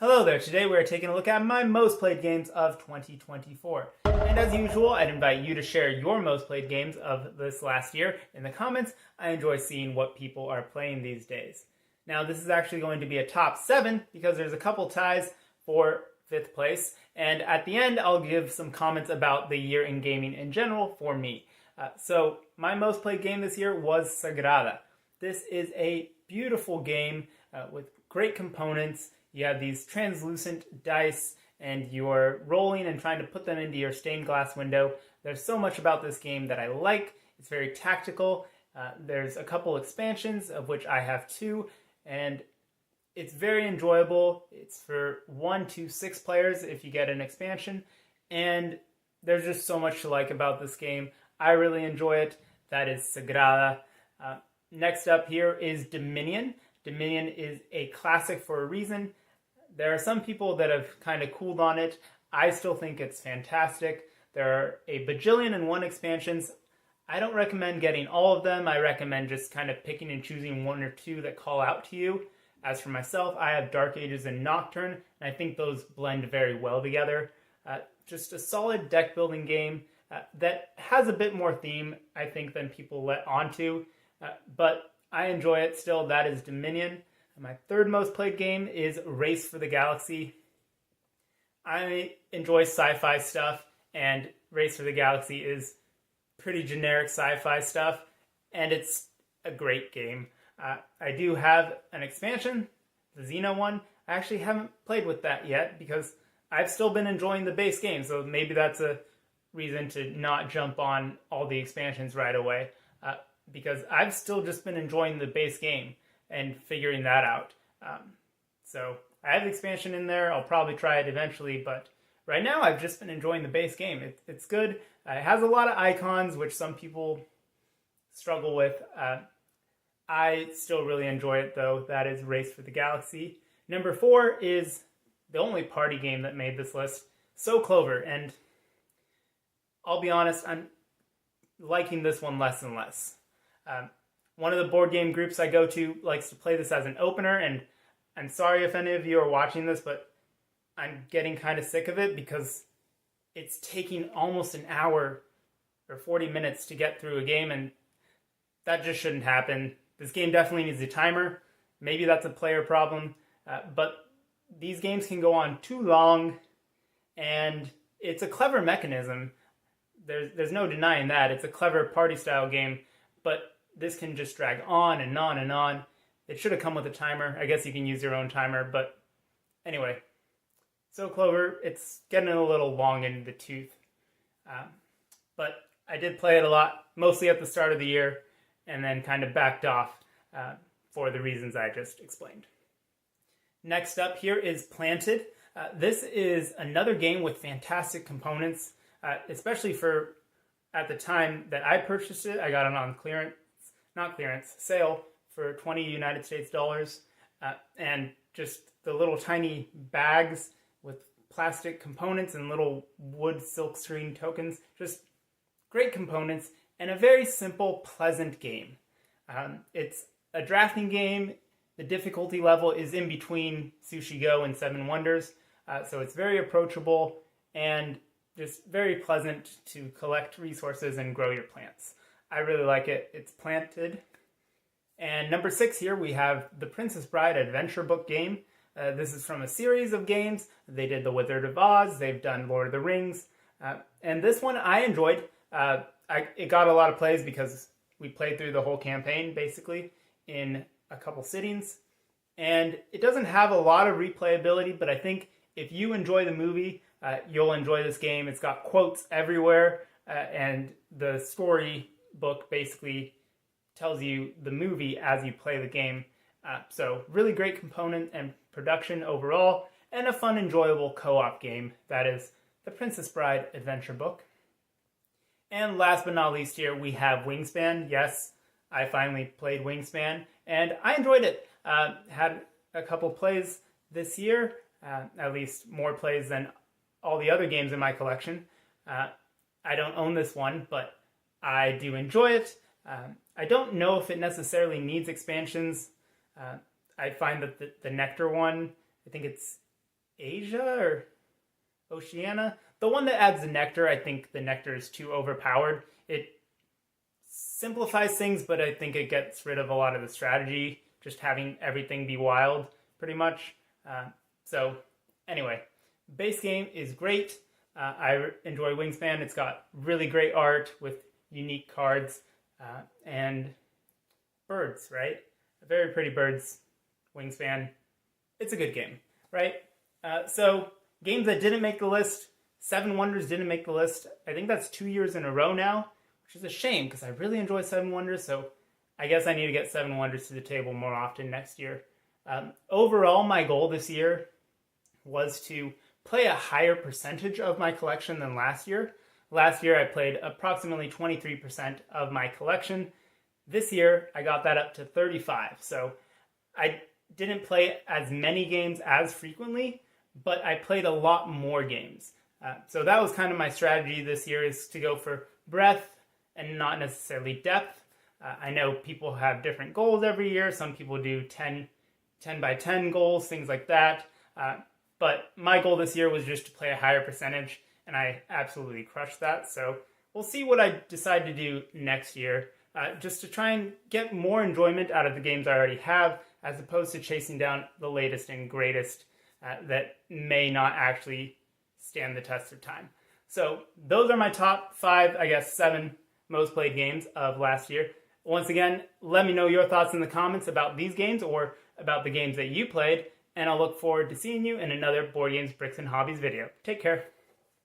Hello there, today we're taking a look at my most played games of 2024. And as usual, I'd invite you to share your most played games of this last year in the comments. I enjoy seeing what people are playing these days. Now this is actually going to be a top 7 because there's a couple ties for 5th place. And at the end, I'll give some comments about the year in gaming in general for me. So my most played game this year was Sagrada. This is a beautiful game with great components. You have these translucent dice and you're rolling and trying to put them into your stained glass window. There's so much about this game that I like. It's very tactical. There's a couple expansions, of which I have 2, and it's very enjoyable. It's for 1 to 6 players if you get an expansion, and there's just so much to like about this game. I really enjoy it. That is Sagrada. Next up here is Dominion. Dominion is a classic for a reason. There are some people that have kind of cooled on it. I still think it's fantastic. There are a bajillion and 1 expansions. I don't recommend getting all of them. I recommend just kind of picking and choosing 1 or 2 that call out to you. As for myself, I have Dark Ages and Nocturne, and I think those blend very well together. Just a solid deck building game that has a bit more theme, I think, than people let onto. But I enjoy it still. That is Dominion. My 3rd most played game is Race for the Galaxy. I enjoy sci-fi stuff, and Race for the Galaxy is pretty generic sci-fi stuff, and it's a great game. I do have an expansion, the Xeno one. I actually haven't played with that yet because I've still been enjoying the base game, so maybe that's a reason to not jump on all the expansions right away, because I've still just been enjoying the base game and figuring that out. So I have the expansion in there. I'll probably try it eventually, but right now I've just been enjoying the base game. It's good. It has a lot of icons, which some people struggle with. I still really enjoy it, though. That is Race for the Galaxy. Number 4 is the only party game that made this list, So Clover. And I'll be honest, I'm liking this one less and less. One of the board game groups I go to likes to play this as an opener, and I'm sorry if any of you are watching this, but I'm getting kind of sick of it because it's taking almost an hour or 40 minutes to get through a game, and that just shouldn't happen. This game definitely needs a timer. Maybe that's a player problem, but these games can go on too long, and it's a clever mechanism. There's no denying that. It's a clever party-style game, but this can just drag on and on and on. It should have come with a timer. I guess you can use your own timer, but anyway. So Clover, it's getting a little long in the tooth. But I did play it a lot, mostly at the start of the year, and then kind of backed off for the reasons I just explained. Next up here is Planted. This is another game with fantastic components, especially for at the time that I purchased it. I got it on sale for 20 United States dollars. And just the little tiny bags with plastic components and little wood silkscreen tokens. Just great components and a very simple, pleasant game. It's a drafting game. The difficulty level is in between Sushi Go and 7 Wonders. So it's very approachable and just very pleasant to collect resources and grow your plants. I really like it. It's Planted. And number 6 here, we have the Princess Bride adventure book game. This is from a series of games. They did The Wizard of Oz. They've done Lord of the Rings. And this one I enjoyed. It got a lot of plays because we played through the whole campaign, basically, in a couple sittings. And it doesn't have a lot of replayability, but I think if you enjoy the movie, you'll enjoy this game. It's got quotes everywhere, and the story book basically tells you the movie as you play the game. So really great component and production overall, and a fun, enjoyable co-op game. That is the Princess Bride adventure book. And last but not least here, we have Wingspan. Yes, I finally played Wingspan, and I enjoyed it. Had a couple plays this year, at least more plays than all the other games in my collection. I don't own this one, but I do enjoy it. I don't know if it necessarily needs expansions. I find that the Nectar one, I think it's Asia or Oceania. The one that adds the nectar, I think the nectar is too overpowered. It simplifies things, but I think it gets rid of a lot of the strategy, just having everything be wild, pretty much. So anyway, base game is great. I enjoy Wingspan. It's got really great art with unique cards and birds, right? Very pretty birds. Wingspan. It's a good game, right? So games that didn't make the list, Seven Wonders didn't make the list. I think that's 2 years in a row now, which is a shame because I really enjoy Seven Wonders. So I guess I need to get Seven Wonders to the table more often next year. Overall, my goal this year was to play a higher percentage of my collection than last year. Last year, I played approximately 23% of my collection. This year, I got that up to 35%. So I didn't play as many games as frequently, but I played a lot more games. So that was kind of my strategy this year, is to go for breadth and not necessarily depth. I know people have different goals every year. Some people do 10 by 10 goals, things like that. But my goal this year was just to play a higher percentage, and I absolutely crushed that. So we'll see what I decide to do next year, just to try and get more enjoyment out of the games I already have, as opposed to chasing down the latest and greatest that may not actually stand the test of time. So those are my top 5, I guess 7 most played games of last year. Once again, let me know your thoughts in the comments about these games or about the games that you played, and I'll look forward to seeing you in another Board Games, Bricks, and Hobbies video. Take care.